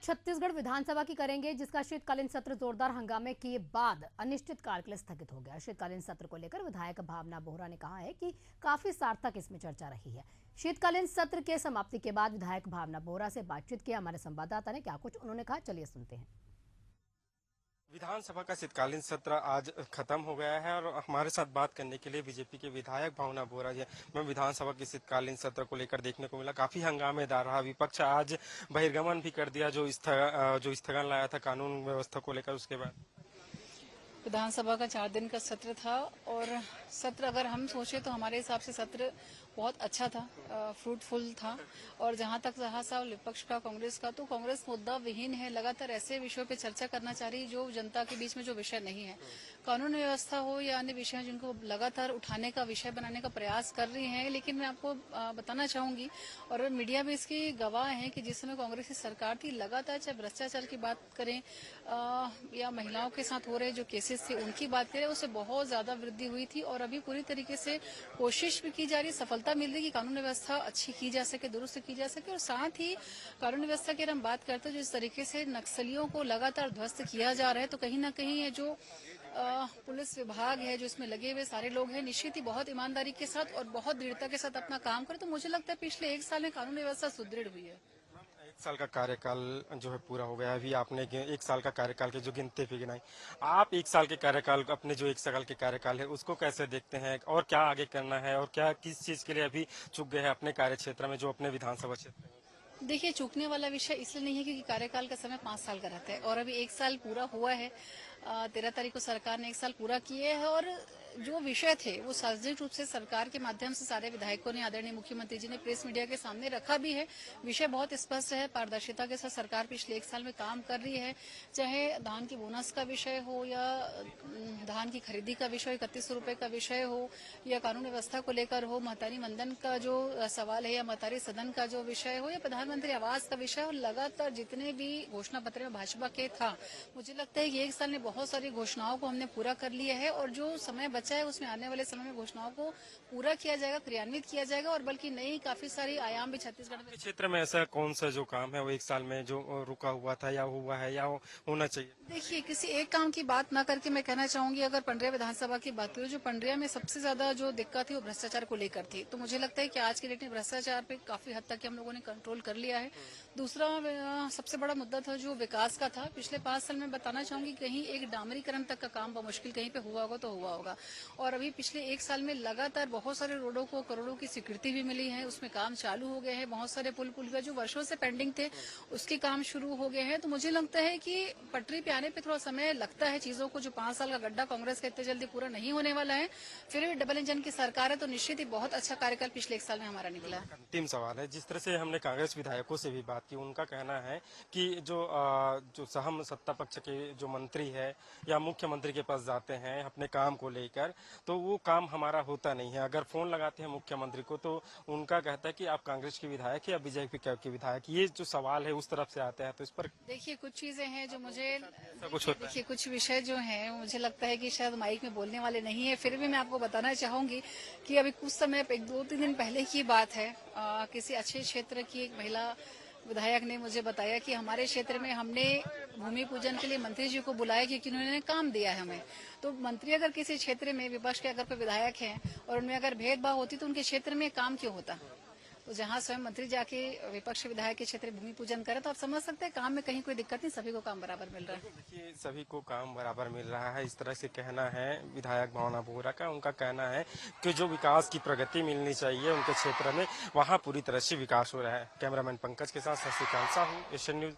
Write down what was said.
छत्तीसगढ़ विधानसभा की करेंगे, जिसका शीतकालीन सत्र जोरदार हंगामे के बाद अनिश्चितकाल के लिए स्थगित हो गया। शीतकालीन सत्र को लेकर विधायक भावना बोहरा ने कहा है कि काफी सार्थक इसमें चर्चा रही है। शीतकालीन सत्र के समाप्ति के बाद विधायक भावना बोहरा से बातचीत की हमारे संवाददाता ने क्या कुछ उन्होंने कहा, चलिए सुनते हैं। विधानसभा का शीतकालीन सत्र आज खत्म हो गया है और हमारे साथ बात करने के लिए बीजेपी के विधायक भावना बोहरा जी मैं विधानसभा के शीतकालीन सत्र को लेकर देखने को मिला, काफी हंगामेदार रहा। विपक्ष आज बहिर्गमन भी कर दिया जो स्थगन लाया था कानून व्यवस्था को लेकर। उसके बाद विधानसभा का 4 दिन का सत्र था और सत्र अगर हम सोचे तो हमारे हिसाब से सत्र बहुत अच्छा था, फ्रूटफुल था। और जहां तक रहा सवाल विपक्ष का, कांग्रेस का, तो कांग्रेस मुद्दा विहीन है, लगातार ऐसे विषयों पे चर्चा करना चाह रही जो जनता के बीच में जो विषय नहीं है, कानून व्यवस्था हो या अन्य विषय जिनको लगातार उठाने का विषय बनाने का प्रयास कर रही है। लेकिन मैं आपको बताना चाहूंगी और मीडिया भी इसकी गवाह है कि जिस समय कांग्रेस की सरकार थी, लगातार चाहे भ्रष्टाचार की बात करें या महिलाओं के साथ हो रहे जो केसेस थे उनकी बात करें, उससे बहुत ज्यादा वृद्धि हुई थी। और अभी पूरी तरीके से कोशिश भी की जा रही, सफलता मिल रही कि कानून व्यवस्था अच्छी की जा सके, दुरुस्त की जा सके। और साथ ही कानून व्यवस्था की हम बात करते हैं, जिस तरीके से नक्सलियों को लगातार ध्वस्त किया जा रहा है, तो कहीं ना कहीं ये जो पुलिस विभाग है, जो इसमें लगे हुए सारे लोग हैं, निश्चित ही बहुत ईमानदारी के साथ और बहुत दृढ़ता के साथ अपना काम करें। तो मुझे लगता है पिछले 1 साल में कानून व्यवस्था सुदृढ़ हुई है। 1 साल का कार्यकाल जो है पूरा हो गया। अभी आपने 1 साल का कार्यकाल के जो गिनते भी गिनाई, आप 1 साल के कार्यकाल अपने जो 1 साल के कार्यकाल है उसको कैसे देखते हैं और क्या आगे करना है और क्या किस चीज के लिए अभी चूक गए हैं अपने कार्य क्षेत्र में, जो अपने विधानसभा क्षेत्र में? देखिए, चूकने वाला विषय इसलिए नहीं है क्योंकि कार्यकाल का समय 5 साल का रहता है और अभी 1 साल पूरा हुआ है। 13 तारीख को सरकार ने 1 साल पूरा किए है और जो विषय थे वो सार्वजनिक रूप से सरकार के माध्यम से सारे विधायकों ने, आदरणीय मुख्यमंत्री जी ने प्रेस मीडिया के सामने रखा भी है। विषय बहुत स्पष्ट है, पारदर्शिता के साथ सरकार पिछले 1 साल में काम कर रही है। चाहे धान की बोनस का विषय हो या धान की खरीदी का विषय 31 रुपए का विषय हो या कानून व्यवस्था को लेकर हो, महतारी मंदन का जो सवाल है या महतारी सदन का जो विषय हो या प्रधानमंत्री आवास का विषय हो, लगातार जितने भी घोषणा पत्र में भाजपा के था, मुझे लगता है कि 1 साल में बहुत सारी घोषणाओं को हमने पूरा कर लिया है और जो समय बचा है उसमें आने वाले समय में घोषणाओं को पूरा किया जाएगा, क्रियान्वित किया जाएगा और बल्कि नई काफी सारी आयाम भी छत्तीसगढ़ में। क्षेत्र में ऐसा कौन सा जो काम है वो 1 साल में जो रुका हुआ था या हुआ है या होना चाहिए? देखिए, किसी एक काम की बात ना करके मैं कहना चाहूंगी, अगर पंडरिया विधानसभा की बात करूं, जो पंडरिया में सबसे ज्यादा जो दिक्कत थी वो भ्रष्टाचार को लेकर थी। तो मुझे लगता है कि आज की डेट में भ्रष्टाचार पे काफी हद तक हम लोगों ने कंट्रोल कर लिया है। दूसरा सबसे बड़ा मुद्दा था जो विकास का था। पिछले 5 साल में बताना चाहूंगी कहीं एक डामरीकरण तक का काम मुश्किल कहीं पे हुआ होगा तो हुआ होगा। और अभी पिछले 1 साल में लगातार बहुत सारे रोडों को करोड़ों की स्वीकृति भी मिली है, उसमें काम चालू हो गए हैं। बहुत सारे पुल का जो वर्षों से पेंडिंग थे उसके काम शुरू हो गए हैं। तो मुझे लगता है कि पटरी पे आने पे थोड़ा समय लगता है चीजों को। जो 5 साल का गड्ढा कांग्रेस का इतने जल्दी पूरा नहीं होने वाला है। फिर भी डबल इंजन की सरकार है तो निश्चित ही बहुत अच्छा कार्यकाल पिछले 1 साल में हमारा निकला है। अंतिम सवाल है, जिस तरह से हमने कांग्रेस विधायकों से भी बात की, उनका कहना है कि जो सहम सत्ता पक्ष के जो मंत्री है या मुख्यमंत्री के पास जाते हैं अपने काम को लेकर, तो वो काम हमारा होता नहीं है। अगर फोन लगाते हैं मुख्यमंत्री को तो उनका कहता है कि आप कांग्रेस के विधायक है या बीजेपी के विधायक। ये जो सवाल है उस तरफ से आते हैं, तो इस पर देखिए, कुछ चीजें हैं जो मुझे कुछ होता है। देखिए, कुछ विषय जो हैं मुझे लगता है कि शायद माइक में बोलने वाले नहीं है। फिर भी मैं आपको बताना चाहूंगी कि अभी कुछ समय 2-3 दिन पहले की बात है, किसी अच्छे क्षेत्र की एक महिला विधायक ने मुझे बताया कि हमारे क्षेत्र में हमने भूमि पूजन के लिए मंत्री जी को बुलाया क्योंकि उन्होंने काम दिया है हमें। तो मंत्री अगर किसी क्षेत्र में विपक्ष के अगर कोई विधायक हैं और उनमें अगर भेदभाव होती तो उनके क्षेत्र में काम क्यों होता? तो जहां स्वयं मंत्री जाके विपक्ष विधायक के क्षेत्र में भूमि पूजन करे तो आप समझ सकते हैं काम में कहीं कोई दिक्कत नहीं, सभी को काम बराबर मिल रहा है। देखिए, सभी को काम बराबर मिल रहा है, इस तरह से कहना है विधायक भावना बोहरा का। उनका कहना है कि जो विकास की प्रगति मिलनी चाहिए उनके क्षेत्र में, वहां पूरी तरह से विकास हो रहा है। कैमरामैन पंकज के साथ शशिकांत साहू, एशियन न्यूज।